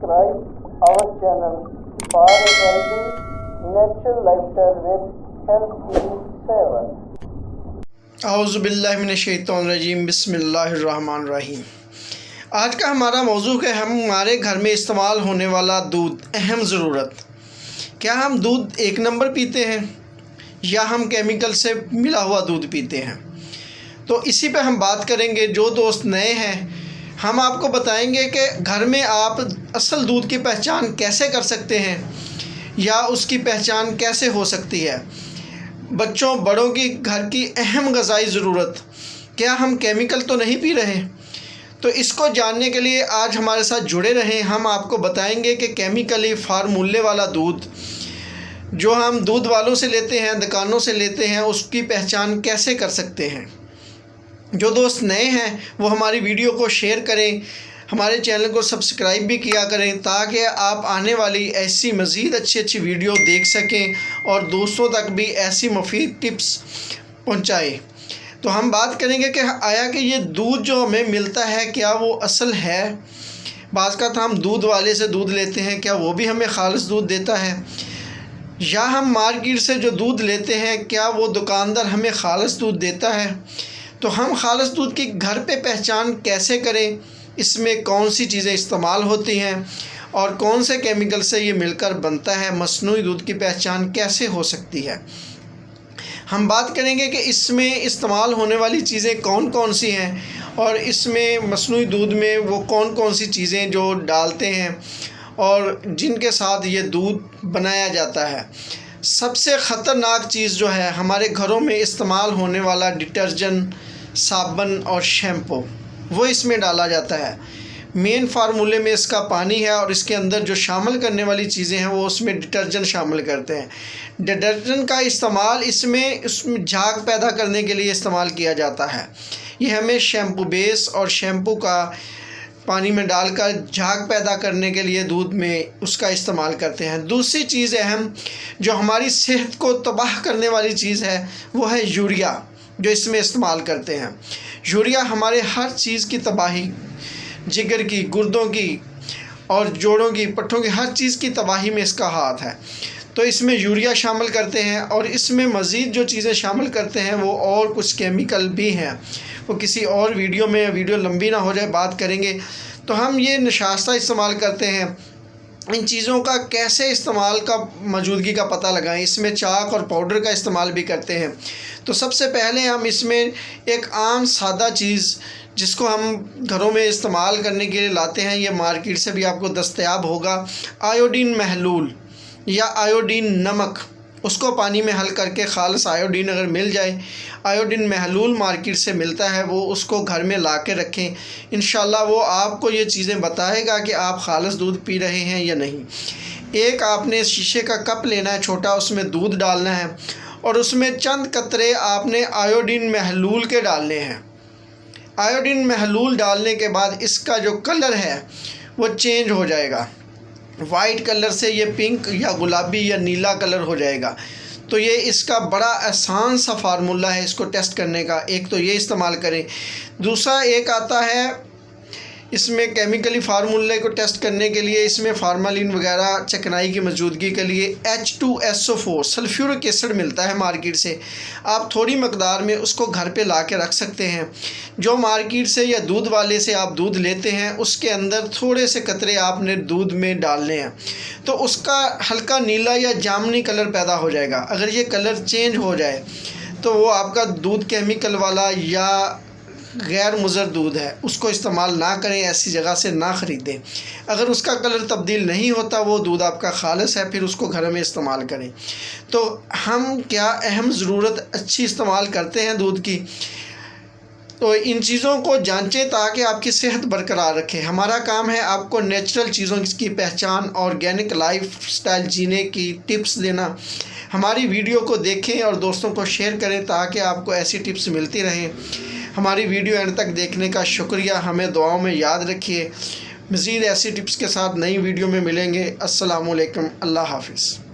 subscribe our channel for a healthy natural lifestyle with Health7। औज़ुबिल्लाहिमिनश्शैतानिर्रजीम बिस्मिल्लाहिर्रहमानिर्रहीम। आज का हमारा मौजू है हमारे घर में इस्तेमाल होने वाला दूध। अहम ज़रूरत, क्या हम दूध एक नंबर पीते हैं या हम केमिकल से मिला हुआ दूध पीते हैं? तो इसी पे हम बात करेंगे। जो दोस्त नए हैं, हम आपको बताएंगे कि घर में आप असल दूध की पहचान कैसे कर सकते हैं या उसकी पहचान कैसे हो सकती है। बच्चों बड़ों की घर की अहम ग़िज़ाई ज़रूरत, क्या हम केमिकल तो नहीं पी रहे? तो इसको जानने के लिए आज हमारे साथ जुड़े रहें। हम आपको बताएंगे कि केमिकली फार्मूले वाला दूध जो हम दूध वालों से लेते हैं, दुकानों से लेते हैं, उसकी पहचान कैसे कर सकते हैं। जो दोस्त नए हैं वो हमारी वीडियो को शेयर करें, हमारे चैनल को सब्सक्राइब भी किया करें ताकि आप आने वाली ऐसी मज़ीद अच्छी वीडियो देख सकें और दोस्तों तक भी ऐसी मुफीद टिप्स पहुंचाएं। तो हम बात करेंगे कि आया कि ये दूध जो हमें मिलता है क्या वो असल है? बाज़ का हम दूध वाले से दूध लेते हैं, क्या वो भी हमें खालिस दूध देता है? या हम मार्केट से जो दूध लेते हैं क्या वो दुकानदार हमें खालिस दूध देता है? तो हम खालिस दूध की घर पे पहचान कैसे करें, इसमें कौन सी चीज़ें इस्तेमाल होती हैं और कौन से केमिकल से ये मिलकर बनता है, मसनूई दूध की पहचान कैसे हो सकती है। हम बात करेंगे कि इसमें इस्तेमाल होने वाली चीज़ें कौन कौन सी हैं और इसमें मसनूई दूध में वो कौन कौन सी चीज़ें जो डालते हैं और जिनके साथ ये दूध बनाया जाता है। सबसे ख़तरनाक चीज़ जो है हमारे घरों में इस्तेमाल होने वाला डिटर्जेंट, साबुन और शैम्पू, वो इसमें डाला जाता है। मेन फार्मूले में इसका पानी है और इसके अंदर जो शामिल करने वाली चीज़ें हैं वो उसमें डिटर्जेंट शामिल करते हैं। डिटर्जेंट का इस्तेमाल इसमें झाग पैदा करने के लिए इस्तेमाल किया जाता है। ये हमें शैम्पू बेस और शैम्पू का पानी में डालकर झाग पैदा करने के लिए दूध में उसका इस्तेमाल करते हैं। दूसरी चीज़ अहम जो हमारी सेहत को तबाह करने वाली चीज़ है वो है यूरिया, जो इसमें इस्तेमाल करते हैं। यूरिया हमारे हर चीज़ की तबाही, जिगर की, गुर्दों की और जोड़ों की, पट्ठों की, हर चीज़ की तबाही में इसका हाथ है। तो इसमें यूरिया शामिल करते हैं और इसमें मज़ीद जो चीज़ें शामिल करते हैं वो और कुछ केमिकल भी हैं। वो किसी और वीडियो में, वीडियो लंबी ना हो जाए, बात करेंगे। तो हम ये नशास्ता इस्तेमाल करते हैं। इन चीज़ों का कैसे इस्तेमाल का मौजूदगी का पता लगाएं। इसमें चाक और पाउडर का इस्तेमाल भी करते हैं। तो सबसे पहले हम इसमें एक आम सादा चीज़ जिसको हम घरों में इस्तेमाल करने के लिए लाते हैं, ये मार्केट से भी आपको दस्तयाब होगा, आयोडीन महलूल या आयोडीन नमक। उसको पानी में हल करके खालिस आयोडीन अगर मिल जाए, आयोडीन महलूल मार्केट से मिलता है, वो उसको घर में ला के रखें। इंशाल्लाह वो आपको ये चीज़ें बताएगा कि आप खालिस दूध पी रहे हैं या नहीं। एक आपने शीशे का कप लेना है छोटा, उसमें दूध डालना है और उसमें चंद कतरे आपने आयोडीन महलूल के डालने हैं। आयोडीन महलूल डालने के बाद इसका जो कलर है वो चेंज हो जाएगा। वाइट कलर से ये पिंक या गुलाबी या नीला कलर हो जाएगा। तो ये इसका बड़ा आसान सा फार्मूला है इसको टेस्ट करने का। एक तो ये इस्तेमाल करें। दूसरा एक आता है इसमें केमिकली फार्मूले को टेस्ट करने के लिए, इसमें फार्मालिन वगैरह चिकनाई की मौजूदगी के लिए H2SO4 सल्फ्यूरिक एसिड मिलता है मार्केट से। आप थोड़ी मकदार में उसको घर पे ला के रख सकते हैं। जो मार्केट से या दूध वाले से आप दूध लेते हैं उसके अंदर थोड़े से कतरे आपने दूध में डालने हैं, तो उसका हल्का नीला या जामुनी कलर पैदा हो जाएगा। अगर ये कलर चेंज हो जाए तो वो आपका दूध केमिकल वाला या गैर मुज़र दूध है, उसको इस्तेमाल ना करें, ऐसी जगह से ना ख़रीदें। अगर उसका कलर तब्दील नहीं होता वो दूध आपका खालिस है, फिर उसको घर में इस्तेमाल करें। तो हम क्या अहम ज़रूरत अच्छी इस्तेमाल करते हैं दूध की, तो इन चीज़ों को जांचें ताकि आपकी सेहत बरकरार रखें। हमारा काम है आपको नेचुरल चीज़ों की पहचान, ऑर्गेनिक लाइफ स्टाइल जीने की टिप्स देना। हमारी वीडियो को देखें और दोस्तों को शेयर करें ताकि आपको ऐसी टिप्स मिलती रहें। हमारी वीडियो एंड तक देखने का शुक्रिया। हमें दुआओं में याद रखिए। मज़ीद ऐसी टिप्स के साथ नई वीडियो में मिलेंगे। अस्सलामु अलैकुम, अल्लाह हाफ़िज़।